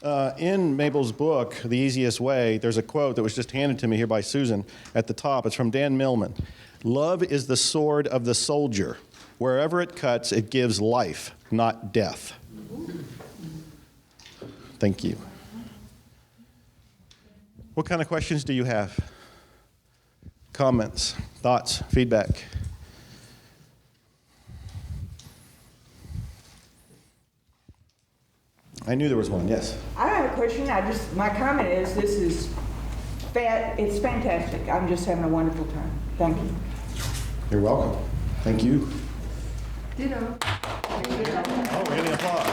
In Mabel's book, The Easiest Way, there's a quote that was just handed to me here by Susan at the top. It's from Dan Millman. Love is the sword of the soldier. Wherever it cuts, it gives life, not death. Thank you. What kind of questions do you have? Comments, thoughts, feedback? I knew there was one, yes. I have a question. My comment is this is it's fantastic. I'm just having a wonderful time. Thank you. You're welcome. Thank you. Ditto. Oh, we're getting applause.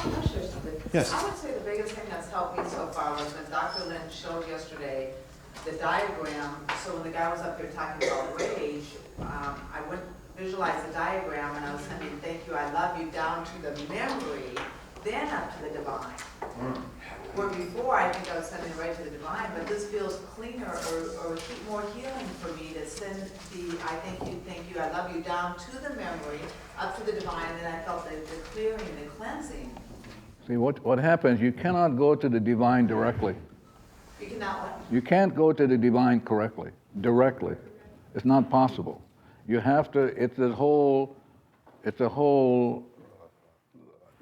I'll share something. Yes. I would say the biggest thing that's helped me so far was when Dr. Lynn showed yesterday the diagram. So when the guy was up there talking about rage, I would visualize the diagram and I was sending thank you, I love you down to the memory, then up to the divine. Where before I think I was sending it right to the divine, but this feels cleaner or more healing for me to send the I thank you, I love you down to the memory, up to the divine, and then I felt the clearing, the cleansing. See, what happens, you cannot go to the divine directly. You cannot what? You can't go to the divine directly. It's not possible. You have to, it's a whole,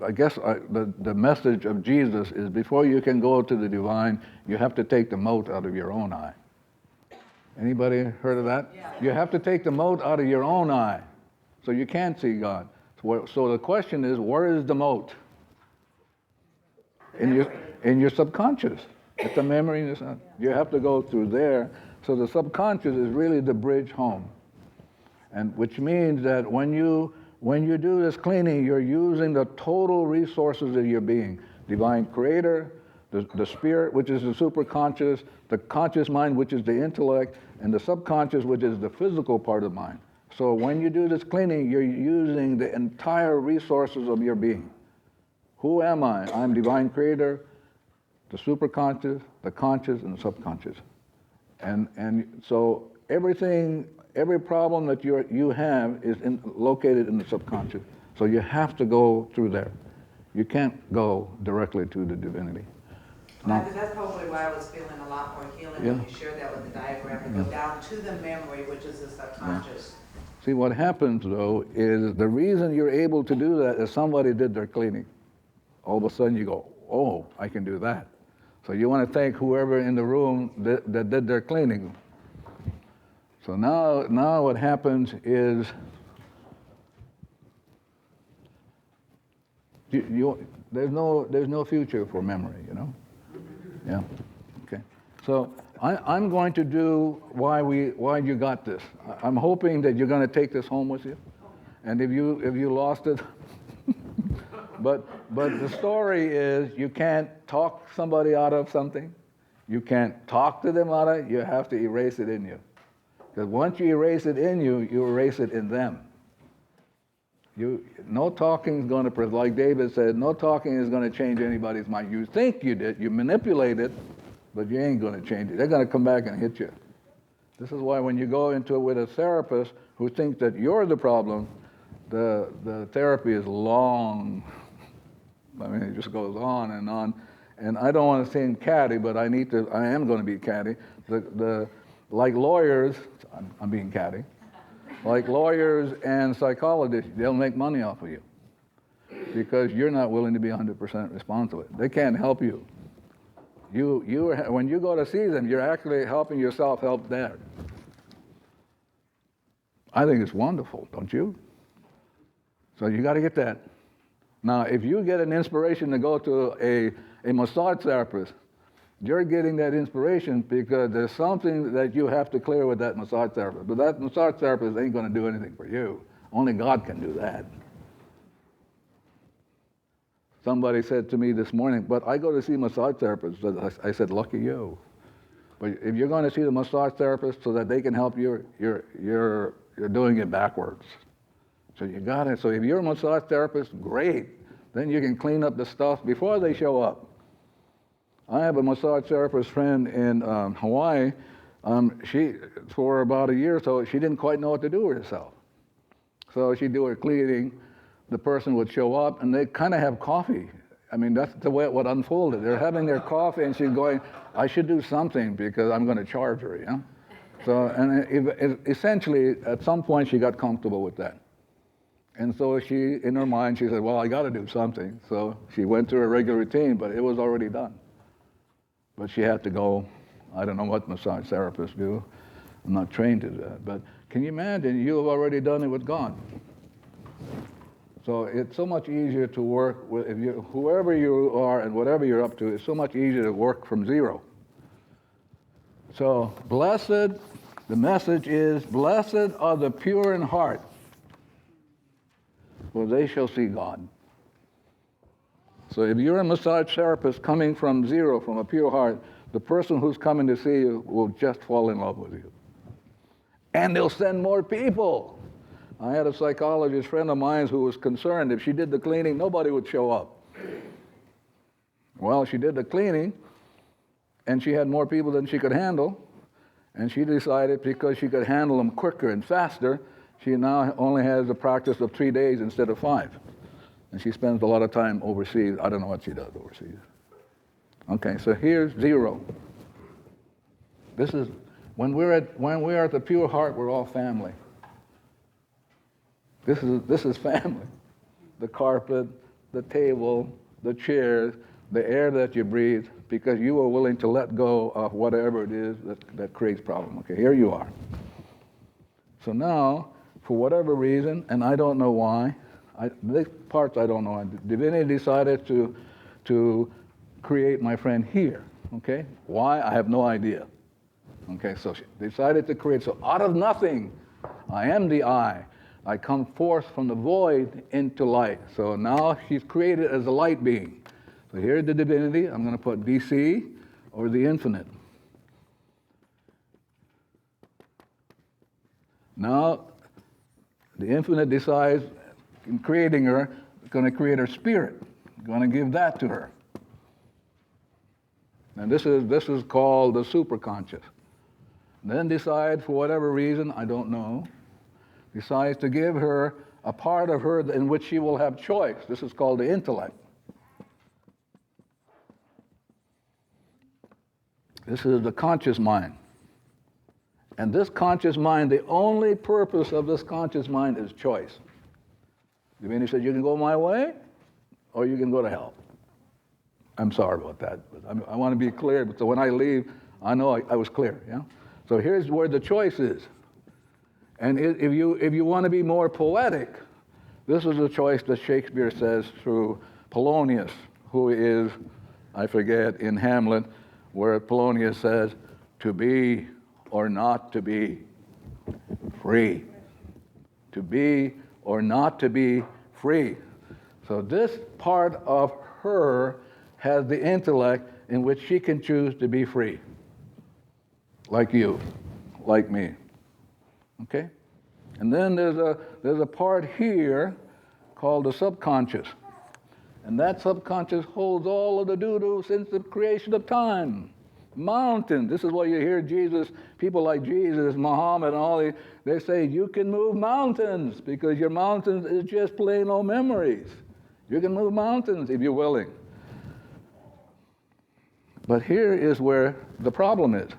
I guess the message of Jesus is before you can go to the divine, you have to take the mote out of your own eye. Anybody heard of that? Yeah. You have to take the mote out of your own eye, so you can't see God. So the question is, where is the mote? In your subconscious. It's a memory. You have to go through there. So the subconscious is really the bridge home, and which means that when you do this cleaning, you're using the total resources of your being: divine creator, the spirit, which is the superconscious, the conscious mind, which is the intellect, and the subconscious, which is the physical part of mind. So when you do this cleaning, you're using the entire resources of your being. Who am I? I'm divine creator, the superconscious, the conscious, and the subconscious. And so every problem that you have is located in the subconscious. So you have to go through there. You can't go directly to the divinity. That's probably why I was feeling a lot more healing when you shared that with the diagram and go down to the memory, which is the subconscious. See, what happens, though, is the reason you're able to do that is somebody did their cleaning. All of a sudden you go, oh, I can do that. So you want to thank whoever in the room that did their cleaning. So now what happens is there's no future for memory, you know? Yeah. Okay. So I'm going to do why you got this. I'm hoping that you're going to take this home with you, and if you lost it, but the story is you can't talk somebody out of something. You can't talk to them out of it. You have to erase it in you, because once you erase it in you, you erase it in them. No talking is going to, like David said, no talking is going to change anybody's mind. You think you did, you manipulate it, but you ain't going to change it. They're going to come back and hit you. This is why when you go into it with a therapist who thinks that you're the problem, the therapy is long. I mean, it just goes on. And I don't want to seem catty, but I am going to be catty. Like lawyers, I'm being catty. Like lawyers and psychologists, they'll make money off of you because you're not willing to be 100% responsible. They can't help you. When you go to see them, you're actually helping yourself help them. I think it's wonderful, don't you? So you got to get that. Now, if you get an inspiration to go to a massage therapist, you're getting that inspiration because there's something that you have to clear with that massage therapist. But that massage therapist ain't going to do anything for you. Only God can do that. Somebody said to me this morning, but I go to see massage therapists. I said, lucky you. But if you're going to see the massage therapist so that they can help you, you're doing it backwards. So you got it. So if you're a massage therapist, great. Then you can clean up the stuff before they show up. I have a massage therapist friend in Hawaii. She, for about a year or so, she didn't quite know what to do with herself. So she'd do her cleaning, the person would show up, and they kind of have coffee. I mean, that's the way it would unfold. They're having their coffee, and she's going, I should do something because I'm going to charge her, yeah? So, and essentially, at some point, she got comfortable with that. And so she, in her mind, she said, well, I got to do something. So she went to her regular routine, but it was already done. But she had to go, I don't know what massage therapists do. I'm not trained to that. But can you imagine, you have already done it with God. So it's so much easier to work with, if you, whoever you are and whatever you're up to, it's so much easier to work from zero. So blessed, the message is, blessed are the pure in heart, for they shall see God. So if you're a massage therapist coming from zero, from a pure heart, the person who's coming to see you will just fall in love with you. And they'll send more people. I had a psychologist friend of mine who was concerned if she did the cleaning, nobody would show up. Well, she did the cleaning, and she had more people than she could handle, and she decided because she could handle them quicker and faster, she now only has a practice of 3 days instead of 5. And she spends a lot of time overseas. I don't know what she does overseas. Okay, so here's zero. This is, when we're at the pure heart, we're all family. This is family. The carpet, the table, the chairs, the air that you breathe, because you are willing to let go of whatever it is that creates problem. Okay, here you are. So now, for whatever reason, and I don't know why, these parts I don't know, divinity decided to create my friend here. Okay, why? I have no idea. Okay, so she decided to create. So out of nothing, I am the I. I come forth from the void into light. So now she's created as a light being. So here's the divinity. I'm going to put DC, or the infinite. Now, the infinite decides, in creating her, going to create her spirit. Going to give that to her. And this is called the superconscious. Then decide, for whatever reason, I don't know, decides to give her a part of her in which she will have choice. This is called the intellect. This is the conscious mind. And this conscious mind, the only purpose of this conscious mind is choice. Divinity said, you can go my way, or you can go to hell. I'm sorry about that, but I want to be clear, so when I leave, I know I was clear, yeah? So here's where the choice is. And if you want to be more poetic, this is a choice that Shakespeare says through Polonius, who is, I forget, in Hamlet, where Polonius says, to be or not to be free. To be or not to be free. So this part of her has the intellect in which she can choose to be free. Like you, like me. Okay? And then there's a part here called the subconscious. And that subconscious holds all of the doo-doo since the creation of time. Mountain. This is why you hear Jesus, people like Jesus, Muhammad, and all, they say, you can move mountains because your mountains is just plain old memories. You can move mountains if you're willing. But here is where the problem is.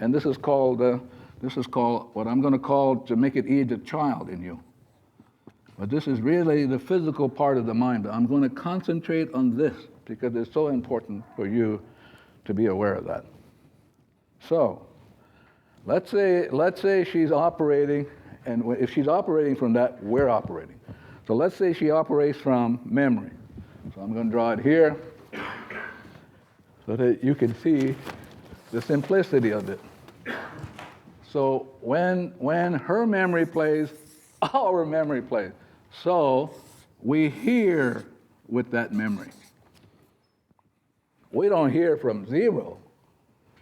And this is called what I'm going to call, to make it easy, the child in you. But this is really the physical part of the mind. I'm going to concentrate on this because it's so important for you to be aware of that. So, let's say she's operating, and if she's operating from that, we're operating. So let's say she operates from memory. So I'm going to draw it here so that you can see the simplicity of it. So when her memory plays, our memory plays. So we hear with that memory. We don't hear from zero.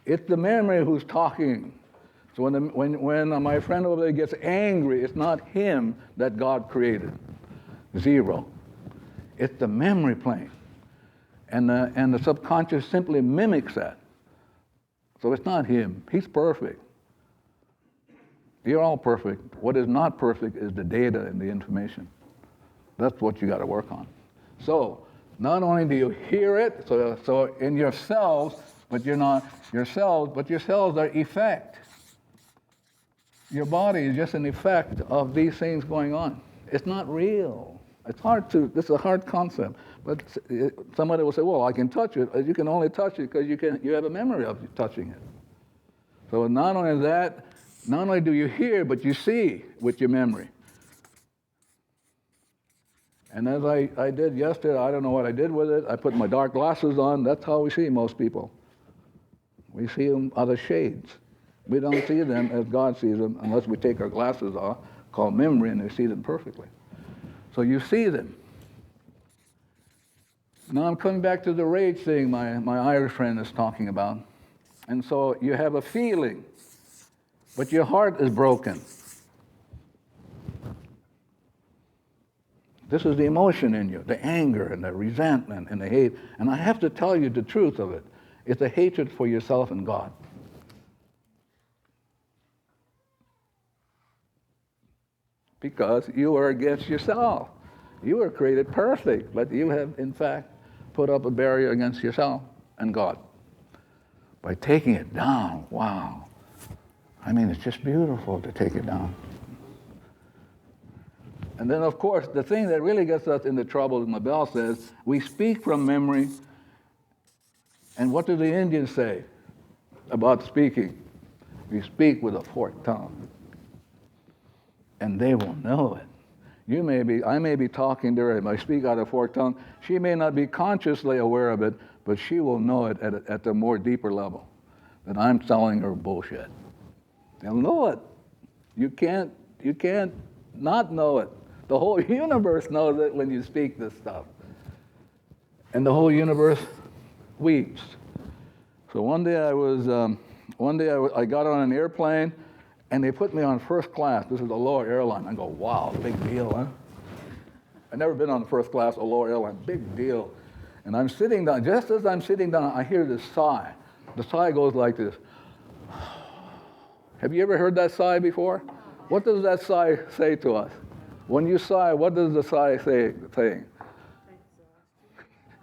It's the memory who's talking. So when my friend over there gets angry, it's not him that God created. Zero. It's the memory playing. And the subconscious simply mimics that. So it's not him. He's perfect. You're all perfect. What is not perfect is the data and the information. That's what you got to work on. So, not only do you hear it, so in your cells, but you're not your cells, but your cells are effect. Your body is just an effect of these things going on. It's not real. It's hard to, this is a hard concept. But somebody will say, well, I can touch it. You can only touch it because you have a memory of touching it. So not only that, not only do you hear, but you see with your memory. And as I did yesterday, I don't know what I did with it. I put my dark glasses on. That's how we see most people. We see them other shades. We don't see them as God sees them unless we take our glasses off, called memory, and we see them perfectly. So you see them. Now I'm coming back to the rage thing my Irish friend is talking about. And so you have a feeling, but your heart is broken. This is the emotion in you, the anger and the resentment and the hate. And I have to tell you the truth of it. It's a hatred for yourself and God. Because you are against yourself. You were created perfect, but you have, in fact, put up a barrier against yourself and God. By taking it down, wow. I mean, it's just beautiful to take it down. And then, of course, the thing that really gets us into trouble, as Mabel says, we speak from memory. And what do the Indians say about speaking? We speak with a forked tongue. And they will know it. I may be talking to her, if I speak out of forked tongue, she may not be consciously aware of it, but she will know it at the more deeper level, that I'm telling her bullshit. They'll know it. You can't not know it. The whole universe knows it when you speak this stuff. And the whole universe weeps. So one day I got on an airplane, and they put me on first class. This is a lower airline. I go, wow, big deal, huh? I've never been on first class, a lower airline, big deal. And I'm sitting down. Just as I'm sitting down, I hear this sigh. The sigh goes like this. Have you ever heard that sigh before? What does that sigh say to us? When you sigh, what does the sigh say?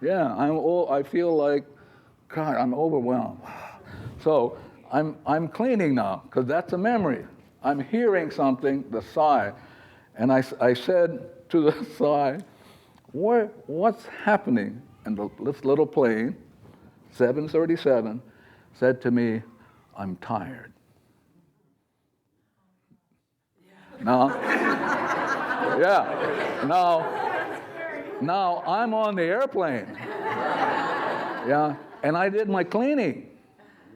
Yeah, I feel like, God, I'm overwhelmed. So I'm cleaning now, because that's a memory. I'm hearing something, the sigh. And I said to the sigh, what's happening? And this little plane, 737, said to me, I'm tired. Now, yeah, now I'm on the airplane. Yeah, and I did my cleaning.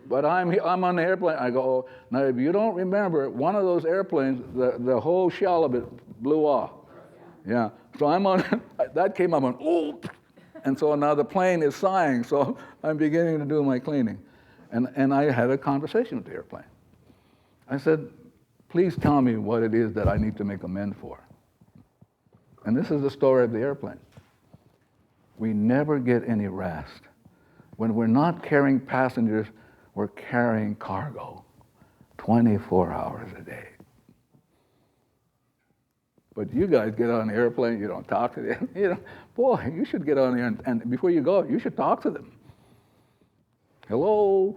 But I'm on the airplane. I go, oh. Now if you don't remember, one of those airplanes, the whole shell of it blew off. Yeah. So I'm on, that came up on, oh. And so now the plane is sighing. So I'm beginning to do my cleaning. And I had a conversation with the airplane. I said, please tell me what it is that I need to make amends for. And this is the story of the airplane. We never get any rest. When we're not carrying passengers, we're carrying cargo 24 hours a day. But you guys get on the airplane, you don't talk to them. Boy, you should get on there, and before you go, you should talk to them. Hello?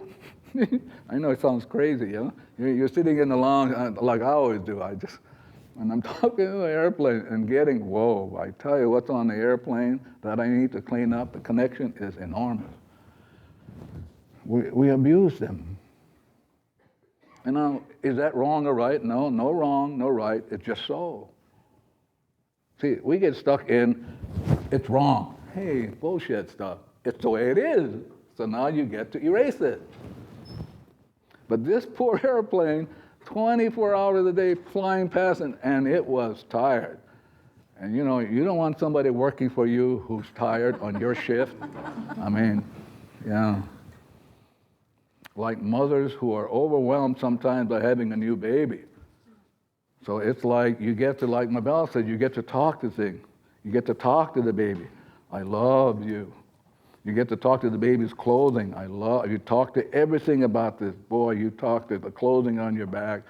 I know it sounds crazy, You're sitting in the lounge, like I always do. And I'm talking to the airplane and getting, whoa, I tell you what's on the airplane that I need to clean up. The connection is enormous. We abuse them. And now, is that wrong or right? No wrong, no right. It's just so. See, we get stuck in, it's wrong. Hey, bullshit stuff. It's the way it is. So now you get to erase it. But this poor airplane, 24 hours a day flying past, and it was tired. And you don't want somebody working for you who's tired on your shift. I mean, yeah. Like mothers who are overwhelmed sometimes by having a new baby. So it's like you get to, like Mabel said, you get to talk to things. You get to talk to the baby. I love you. You get to talk to the baby's clothing. You talk to everything about this. Boy, you talk to the clothing on your back.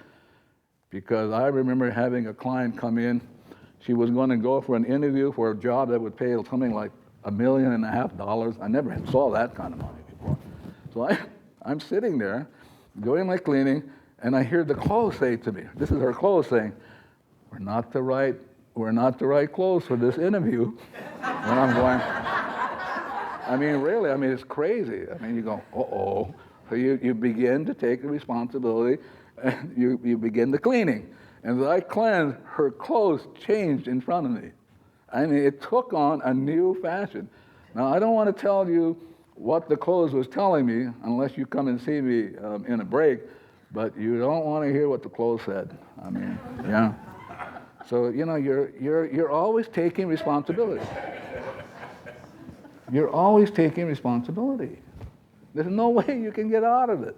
because I remember having a client come in. She was going to go for an interview for a job that would pay something like $1.5 million. I never saw that kind of money before. So I'm sitting there doing my cleaning, and I hear the clothes say to me, this is her clothes saying, we're not the right clothes for this interview. And I'm going, I mean, really, I mean, it's crazy. I mean, you go, uh-oh. So you begin to take the responsibility, and you begin the cleaning. And as I cleansed, her clothes changed in front of me. I mean, it took on a new fashion. Now, I don't want to tell you what the clothes was telling me unless you come and see me in a break, but you don't want to hear what the clothes said. I mean, yeah. So, you know, you're always taking responsibility. You're always taking responsibility. There's no way you can get out of it,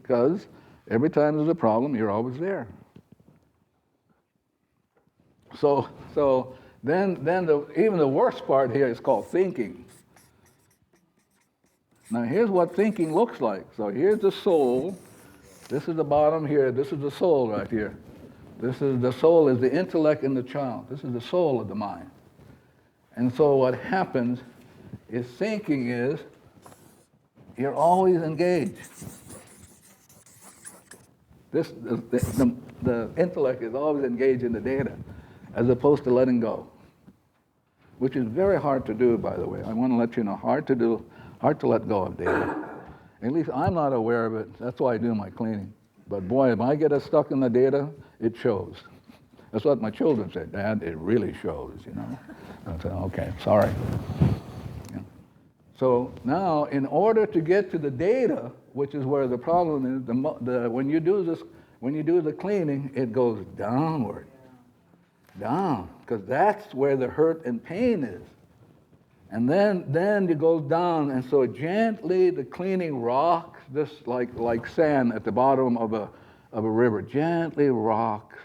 because every time there's a problem, you're always there. So then even the worst part here is called thinking. Now here's what thinking looks like. So here's the soul. This is the bottom here. This is the soul right here. The soul is the intellect in the child. This is the soul of the mind. And so what happens is thinking is you're always engaged. The intellect is always engaged in the data, as opposed to letting go, which is very hard to do, by the way. I want to let you know, hard to let go of data. At least I'm not aware of it. That's why I do my cleaning. But boy, if I get stuck in the data, it shows. That's what my children say, Dad, it really shows, you know. I said, okay, sorry. Yeah. So now, in order to get to the data, which is where the problem is, when you do the cleaning, it goes downward, down, because that's where the hurt and pain is. And then it goes down, and so gently the cleaning rocks, just like sand at the bottom of a river, gently rocks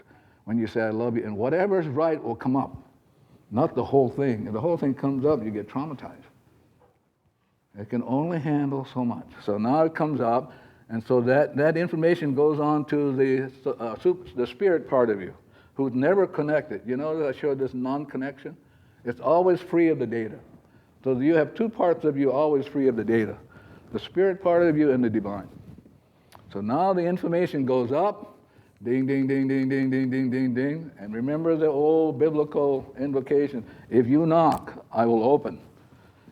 when you say, I love you, and whatever's right will come up, not the whole thing. If the whole thing comes up, you get traumatized. It can only handle so much. So now it comes up, and so that information goes on to the spirit part of you, who's never connected. You know that I showed this non-connection? It's always free of the data. So you have two parts of you always free of the data, the spirit part of you and the divine. So now the information goes up, ding, ding, ding, ding, ding, ding, ding, ding, ding. And remember the old biblical invocation, if you knock, I will open.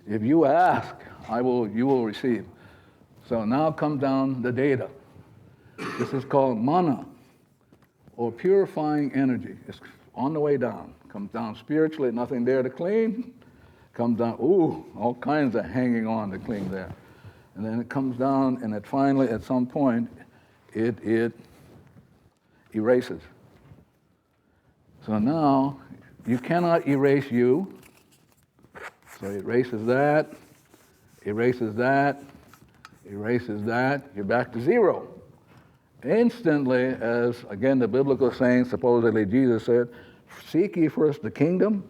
If you ask, you will receive. So now comes down the data. This is called mana, or purifying energy. It's on the way down. Comes down spiritually, nothing there to clean. Comes down, all kinds of hanging on to clean there. And then it comes down, and it finally, at some point, it erases. So now, you cannot erase you. So it erases that, erases that, erases that. You're back to zero. Instantly, as again the biblical saying, supposedly Jesus said, seek ye first the kingdom,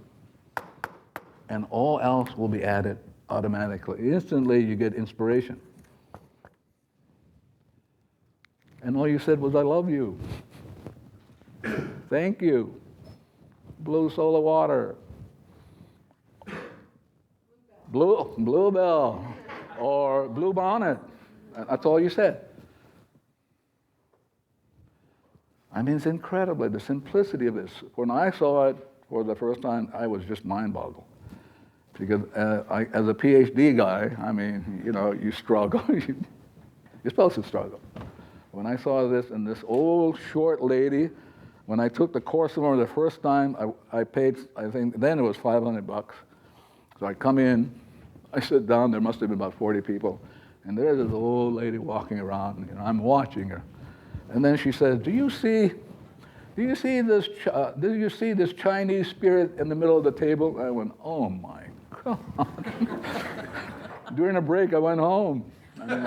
and all else will be added automatically. Instantly, you get inspiration. And all you said was, I love you. Thank you. Blue solar water. Bluebell. Or blue bonnet. That's all you said. I mean, it's incredible, the simplicity of this. When I saw it for the first time, I was just mind-boggled. Because as a PhD guy, I mean, you know, you struggle. You're supposed to struggle. When I saw this, and this old short lady, when I took the course from her the first time, I paid, I think, then it was $500. So I come in, I sit down, there must have been about 40 people, and there's this old lady walking around, you know, I'm watching her. And then she says, do you see this Chinese spirit in the middle of the table? I went, oh my God. During a break, I went home. I mean,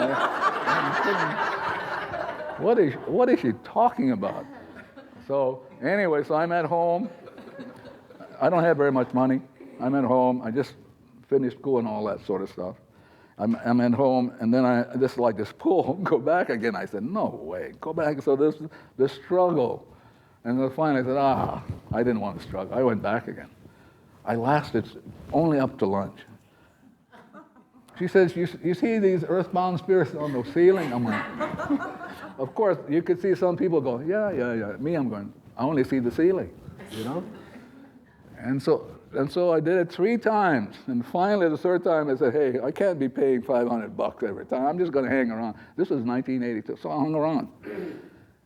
what is she talking about? So anyway, so I'm at home. I don't have very much money. I'm at home. I just finished school and all that sort of stuff. I'm at home, and then I just like this pull, go back again. I said, no way, go back. So this struggle And then finally I said, I didn't want to struggle. I went back again. I lasted only up to lunch. She says, you see these earthbound spirits on the ceiling? I'm like, of course, you could see some people go, yeah. Me, I'm going, I only see the ceiling, you know? And so I did it 3 times. And finally, the 3rd time, I said, hey, I can't be paying $500 every time. I'm just going to hang around. This was 1982, so I hung around.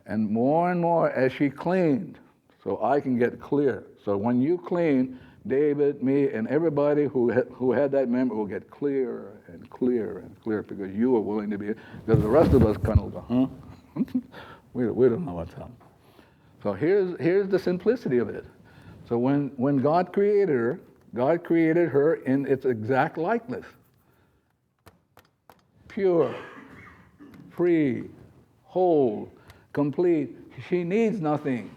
And more as she cleaned, so I can get clear. So when you clean, David, me, and everybody who had that memory will get clearer and clearer and clearer because you are willing to be, because the rest of us kind of go, huh? we don't know what's happening. So here's the simplicity of it. So when God created her in its exact likeness. Pure, free, whole, complete. She needs nothing.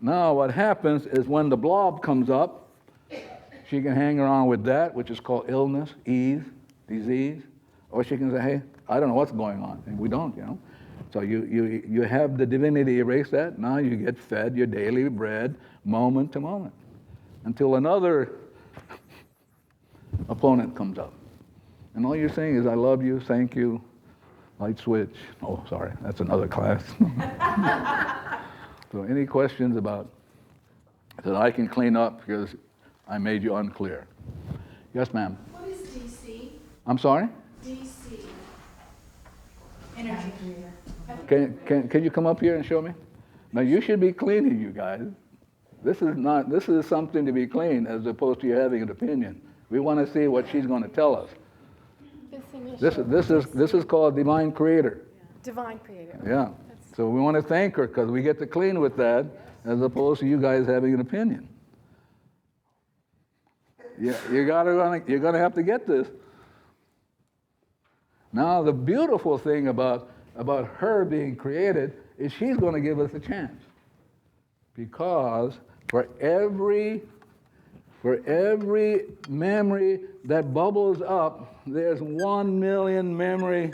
Now what happens is when the blob comes up, she can hang around with that, which is called illness, ease, disease, or she can say, hey, I don't know what's going on. And we don't, you know. So you have the divinity erase that. Now you get fed your daily bread moment to moment until another opponent comes up. And all you're saying is, I love you, thank you, light switch. Oh, sorry, that's another class. So any questions about that I can clean up because I made you unclear? Yes, ma'am. What is DC? I'm sorry? DC. Energy. Can you come up here and show me? Now you should be cleaning, you guys. This is something to be cleaned as opposed to you having an opinion. We want to see what she's going to tell us. This is called Divine Creator. Divine Creator. Yeah. So we want to thank her because we get to clean with that as opposed to you guys having an opinion. Yeah, you're gonna have to get this. Now the beautiful thing about her being created is she's going to give us a chance. Because for every memory that bubbles up, there's 1 million memory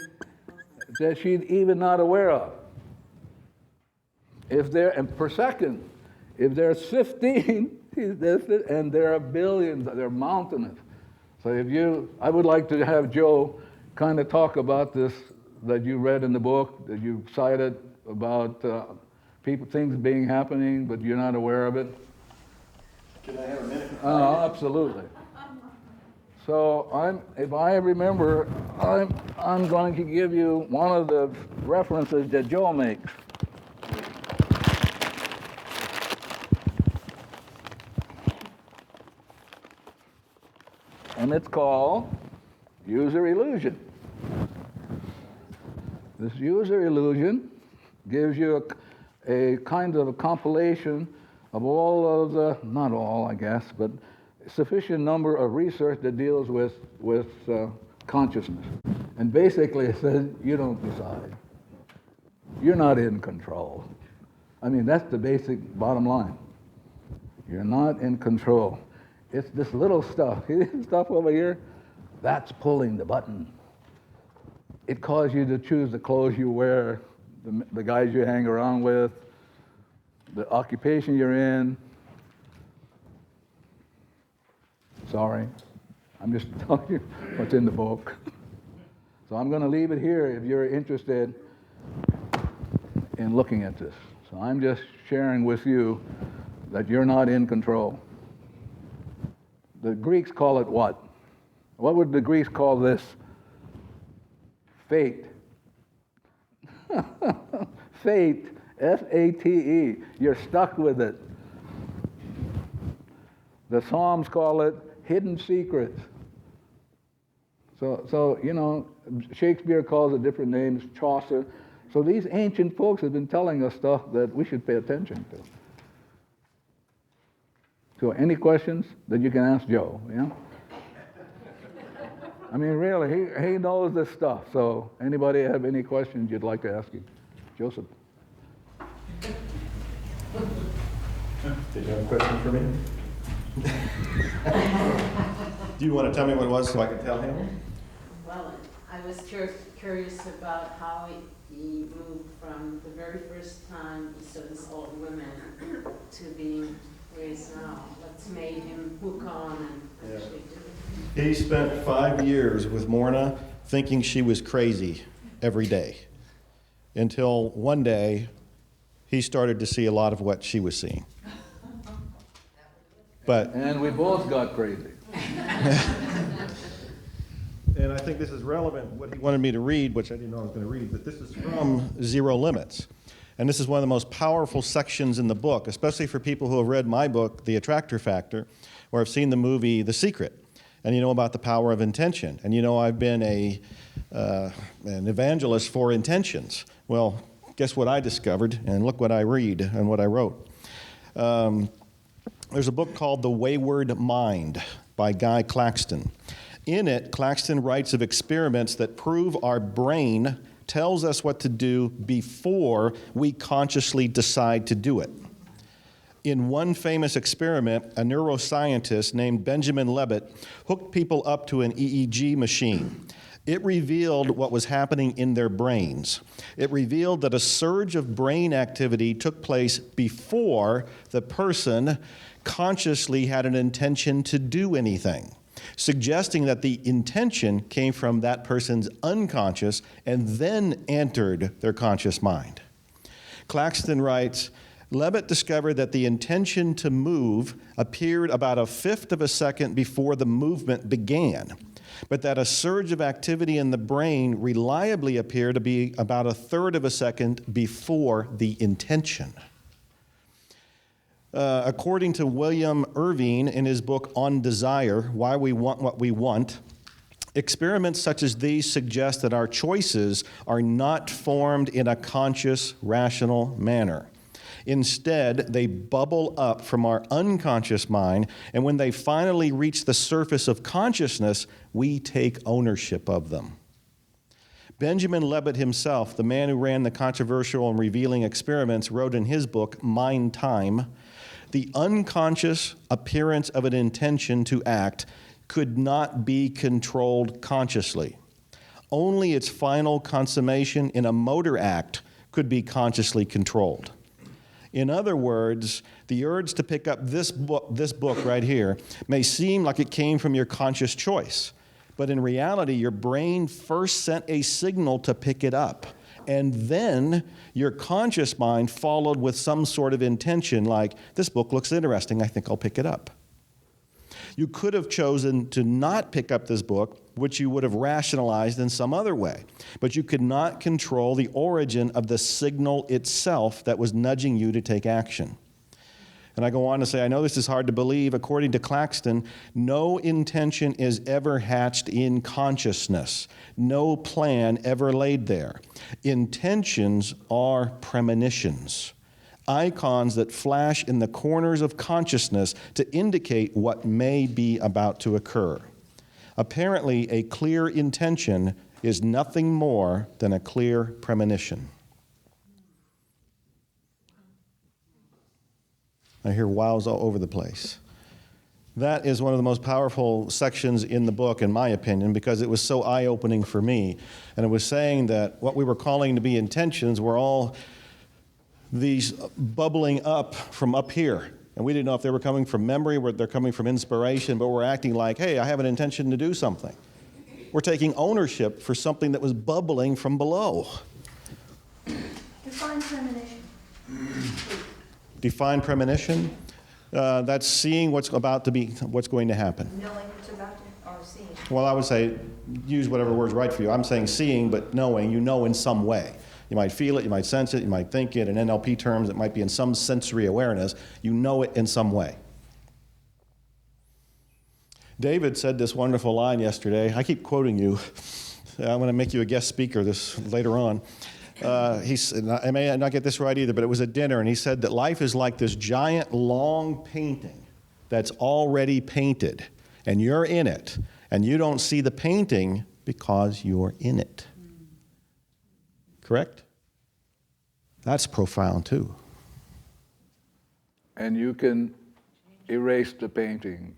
that she's even not aware of. And per second, if there's 15, and there are billions, they're mountainous. So I would like to have Joe kind of talk about this that you read in the book, that you cited about things being happening, but you're not aware of it. Can I have a minute? Absolutely. So if I remember, I'm going to give you one of the references that Joe makes. And it's called user illusion. This user illusion gives you a kind of a compilation of all of the, not all I guess, but a sufficient number of research that deals with consciousness. And basically it says, you don't decide. You're not in control. I mean, that's the basic bottom line. You're not in control. It's this little stuff. See this stuff over here? That's pulling the button. It calls you to choose the clothes you wear, the guys you hang around with, the occupation you're in. Sorry, I'm just telling you what's in the book. So I'm going to leave it here if you're interested in looking at this. So I'm just sharing with you that you're not in control. The Greeks call it what? What would the Greeks call this? Fate. Fate, F-A-T-E. You're stuck with it. The Psalms call it hidden secrets. So you know, Shakespeare calls it different names, Chaucer. So these ancient folks have been telling us stuff that we should pay attention to. So any questions that you can ask Joe, yeah? I mean, really, he knows this stuff. So anybody have any questions you'd like to ask him? Joseph. Did you have a question for me? Do you want to tell me what it was so I can tell him? Well, I was curious about how he moved from the very first time he saw this old woman to being where he is now. What's made him hook on and actually do it? He spent 5 years with Morna thinking she was crazy every day until one day he started to see a lot of what she was seeing. But And we both got crazy. and I think this is relevant, what he wanted me to read, which I didn't know I was going to read, but this is from Zero Limits. And this is one of the most powerful sections in the book, especially for people who have read my book, The Attractor Factor, or have seen the movie The Secret. And you know about the power of intention. And you know I've been an evangelist for intentions. Well, guess what I discovered? And look what I read and what I wrote. There's a book called The Wayward Mind by Guy Claxton. In it, Claxton writes of experiments that prove our brain tells us what to do before we consciously decide to do it. In one famous experiment, a neuroscientist named Benjamin Libet hooked people up to an EEG machine. It revealed what was happening in their brains. It revealed that a surge of brain activity took place before the person consciously had an intention to do anything, suggesting that the intention came from that person's unconscious and then entered their conscious mind. Claxton writes, Libet discovered that the intention to move appeared about 1/5 of a second before the movement began, but that a surge of activity in the brain reliably appeared to be about 1/3 of a second before the intention. According to William Irvine in his book On Desire, Why We Want What We Want, experiments such as these suggest that our choices are not formed in a conscious, rational manner. Instead, they bubble up from our unconscious mind, and when they finally reach the surface of consciousness, we take ownership of them. Benjamin Libet himself, the man who ran the controversial and revealing experiments, wrote in his book, Mind Time, the unconscious appearance of an intention to act could not be controlled consciously. Only its final consummation in a motor act could be consciously controlled. In other words, the urge to pick up this book right here may seem like it came from your conscious choice, but in reality, your brain first sent a signal to pick it up, and then your conscious mind followed with some sort of intention like, this book looks interesting, I think I'll pick it up. You could have chosen to not pick up this book, which you would have rationalized in some other way, but you could not control the origin of the signal itself that was nudging you to take action. And I go on to say, I know this is hard to believe. According to Claxton, no intention is ever hatched in consciousness. No plan ever laid there. Intentions are premonitions, icons that flash in the corners of consciousness to indicate what may be about to occur. Apparently, a clear intention is nothing more than a clear premonition. I hear wows all over the place. That is one of the most powerful sections in the book, in my opinion, because it was so eye-opening for me. And it was saying that what we were calling to be intentions were all these bubbling up from up here. And we didn't know if they were coming from memory, or they're coming from inspiration, but we're acting like, hey, I have an intention to do something. We're taking ownership for something that was bubbling from below. Define premonition. Define premonition. That's seeing what's going to happen. Knowing what's about to, or seeing. Well, I would say use whatever word's right for you. I'm saying seeing, but knowing, you know in some way. You might feel it, you might sense it, you might think it. In NLP terms, it might be in some sensory awareness. You know it in some way. David said this wonderful line yesterday. I keep quoting you. I'm going to make you a guest speaker this later on. He said, I may not get this right either, but it was at dinner, and he said that life is like this giant, long painting that's already painted, and you're in it, and you don't see the painting because you're in it. Correct? That's profound, too. And you can erase the painting.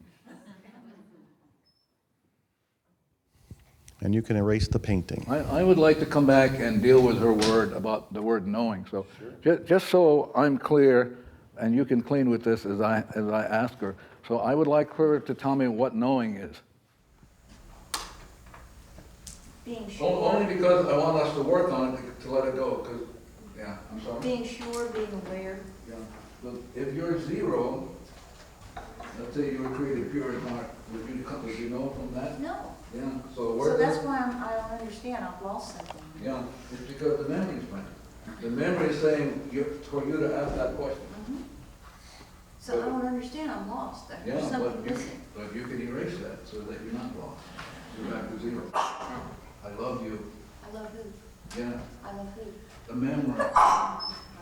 and you can erase the painting. I would like to come back and deal with her word about the word knowing. So just so I'm clear, and you can clean with this as I ask her. So I would like her to tell me what knowing is. Being sure, Only because I want us to work on it to let it go. Because I'm sorry. being sure, being aware. Yeah. But if you're zero, let's say you were created pure and heart, would you know from that? No. Yeah. So that's why I don't understand. I've lost something. Yeah, it's because the memory's blank. The memory is saying for you to ask that question. Mhm. So I don't understand. I'm lost. There's Yeah, something but missing. you can erase that so that you're not lost. You're back to zero. I love you. I love who? Yeah, I love who? the memory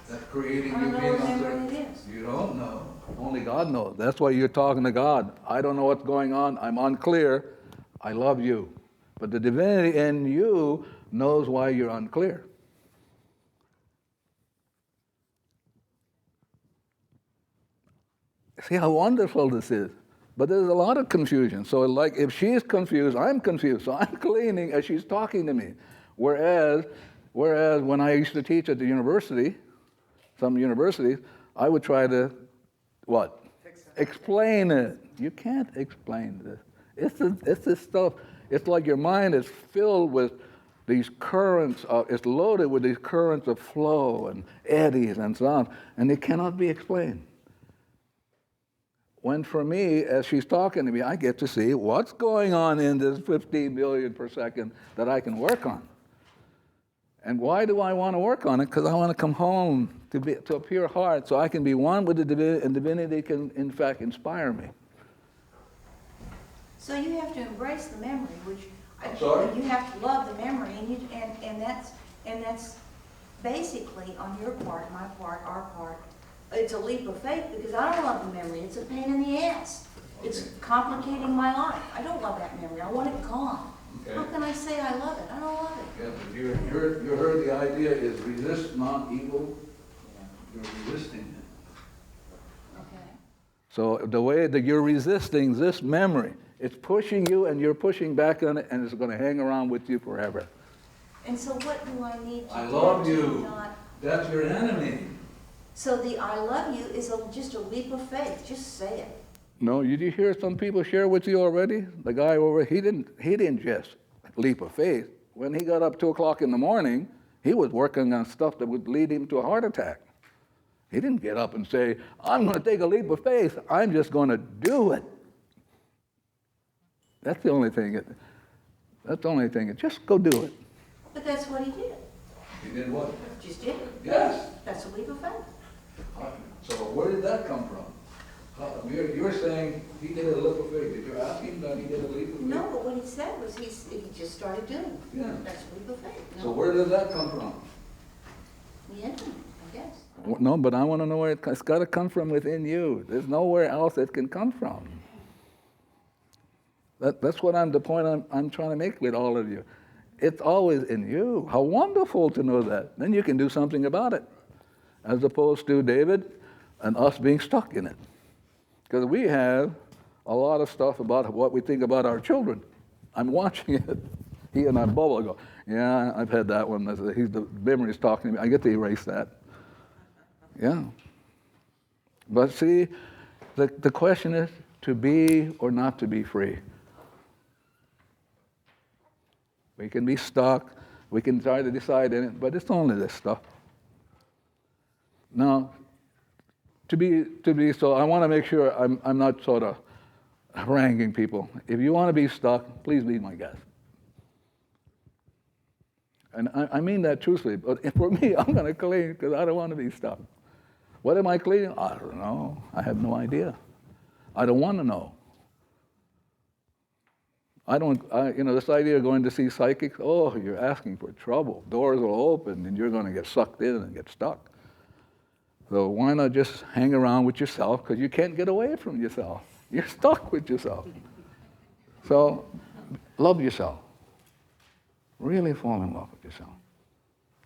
that's creating I you don't know being what memory uncertain. it is. You don't know. Only God knows. That's why you're talking to God. I don't know what's going on. I'm unclear. I love you. But the divinity in you knows why you're unclear. See how wonderful this is. But there's a lot of confusion. So like if she's confused, I'm confused. So I'm cleaning as she's talking to me. Whereas when I used to teach at the university, some universities, I would try to, what? Explain it. You can't explain this. It's this stuff. It's like your mind is filled with these currents, it's loaded with these currents of flow and eddies and so on, and it cannot be explained. When for me, as she's talking to me, I get to see what's going on in this 15 billion per second that I can work on. And why do I want to work on it? Because I want to come home to a pure heart so I can be one with the divinity, and divinity can, in fact, inspire me. So you have to embrace the memory, which Sorry? you have to love the memory, and that's basically on your part, my part, our part. It's a leap of faith because I don't love the memory. It's a pain in the ass. It's complicating my life. I don't love that memory. I want it gone. Okay. How can I say I love it? I don't love it. Yeah, but you heard the idea is resist not evil. You're resisting it. Okay. So the way that you're resisting this memory, it's pushing you and you're pushing back on it and it's going to hang around with you forever. And so what do I need to I do love to you. not... That's your enemy. So the I love you is just a leap of faith. Just say it. No, did you hear some people share with you already? The guy over, he didn't just leap of faith. When he got up 2 o'clock in the morning, he was working on stuff that would lead him to a heart attack. He didn't get up and say, I'm going to take a leap of faith. I'm just going to do it. That's the only thing. Just go do it. But that's what he did. He did what? Just did it. Yes. That's a leap of faith. So where did that come from? You're saying he did a leap of faith. Did you ask him that he did a leap of faith? No, but what he said was he just started doing it. Yeah. That's a leap of faith. No. So where did that come from? The enemy, I guess. No, but I want to know where it's got to come from within you. There's nowhere else it can come from. That's what the point I'm trying to make with all of you. It's always in you. How wonderful to know that. Then you can do something about it, as opposed to David and us being stuck in it. Because we have a lot of stuff about what we think about our children. I'm watching it. He and I both go, yeah, I've had that one. The memory's talking to me. I get to erase that. Yeah. But see, the question is to be or not to be free. We can be stuck. We can try to decide in it, but it's only this stuff. Now, to be so, I want to make sure I'm not sort of haranguing people. If you want to be stuck, please be my guest. And I mean that truthfully. But for me, I'm going to clean because I don't want to be stuck. What am I cleaning? I don't know. I have no idea. I don't want to know. This idea of going to see psychics, oh, you're asking for trouble. Doors will open and you're going to get sucked in and get stuck. So why not just hang around with yourself, because you can't get away from yourself. You're stuck with yourself. So love yourself. Really fall in love with yourself.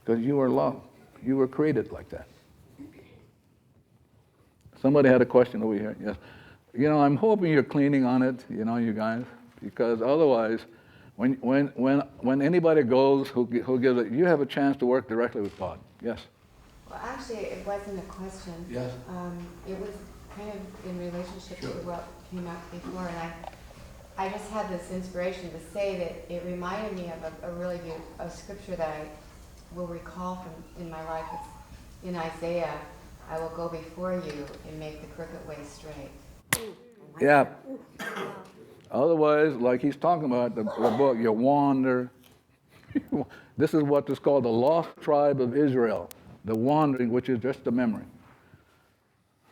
Because you are loved. You were created like that. Somebody had a question over here. Yes. I'm hoping you're cleaning on it, you guys, because otherwise, When anybody goes who gives it, you have a chance to work directly with God. Yes. Well, actually, it wasn't a question. Yes. It was kind of in relationship to what came up before, and I just had this inspiration to say that it reminded me of a really good a scripture that I will recall from in my life. It's in Isaiah, I will go before you and make the crooked way straight. Yeah. Otherwise, like he's talking about the book, you wander. This is what is called the lost tribe of Israel, the wandering, which is just a memory.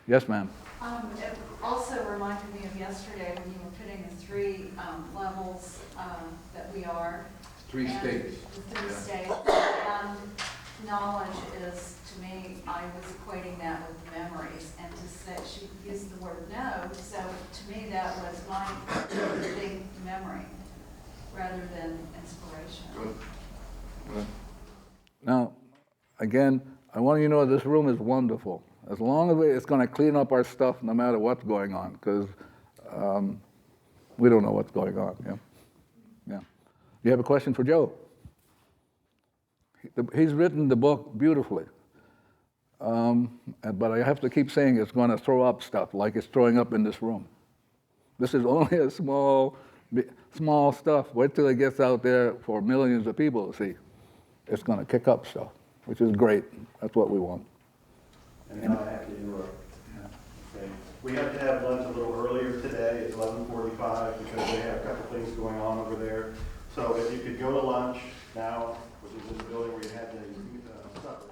Yes, ma'am. It also reminded me of yesterday when you were putting the three levels that we are. Three And states. The three states. And knowledge is, to me, I was equating that with memories. And to say, she used the word know, so to me that was my big memory rather than inspiration. Good. Now, again, I want you to know this room is wonderful. As long as it's going to clean up our stuff no matter what's going on, because we don't know what's going on. Yeah. Yeah. You have a question for Joe? He's written the book beautifully. But I have to keep saying it's going to throw up stuff like it's throwing up in this room. This is only a small stuff. Wait till it gets out there for millions of people to see. It's going to kick up stuff, which is great. That's what we want. And now I have to interrupt. Okay. We have to have lunch a little earlier today. It's 11:45 because they have a couple things going on over there. So if you could go to lunch now, which is in the building where you had the supper.